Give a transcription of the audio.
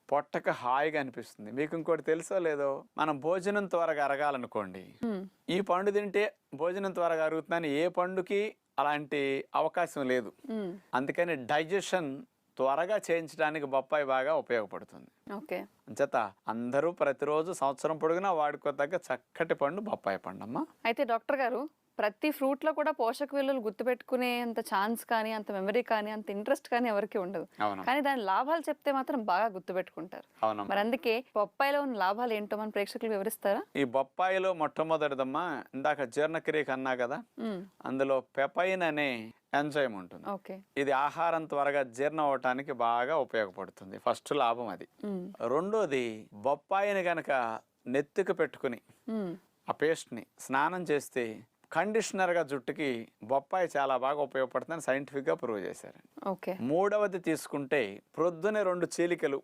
పొట్టకి హాయిగా అనిపిస్తుంది. మీకు ఇంకోటి తెలుసో లేదో, మనం భోజనం త్వరగా అరగాలనుకోండి, ఈ పండు తింటే భోజనం త్వరగా అరుగుతుందని ఏ పండుకి అలాంటి అవకాశం లేదు. అందుకని డైజెషన్ త్వరగా చేయించడానికి బొప్పాయి బాగా ఉపయోగపడుతుంది. ఓకే. అంచేత అందరూ ప్రతిరోజు సంవత్సరం పొడుగునా వాడుకోదగ్గ చక్కటి పండు బొప్పాయి పండు అమ్మా. అయితే డాక్టర్ గారు, ప్రతి ఫ్రూట్ లో కూడా పోషక విలువలు గుర్తుపెట్టుకునే అంత ఛాన్స్ కానీ, అంత మెమరీ కానీ, అంత ఇంట్రెస్ట్ కానీ ఎవరికి ఉండదు. కానీ దాని లాభాలు చెప్తే మాత్రం బాగా గుర్తుపెట్టుకుంటారు. మరి అందుకే బొప్పాయిలో ఉన్న లాభాలు ఏంటో మన ప్రేక్షకులు వివరిస్తారా? ఈ బొప్పాయిలో మొట్టమొదటిదమ్మా, ఇందాక జీర్ణక్రియకి అన్నా కదా, అందులో పెపైన్ అనే ఎంజైమ్ ఉంటుంది. ఇది ఆహారం త్వరగా జీర్ణం అవటానికి బాగా ఉపయోగపడుతుంది. ఫస్ట్ లాభం అది. రెండోది, బొప్పాయిని గనక నెత్తికి పెట్టుకుని ఆ పేస్ట్ ని స్నానం చేస్తే కండిషనర్ గా జుట్టుకి బొప్పాయి చాలా బాగా ఉపయోగపడుతుందని సైంటిఫిక్ గా ప్రూవ్ చేశారు. మూడవది తీసుకుంటే, ప్రొద్దునే 2 చీలికలు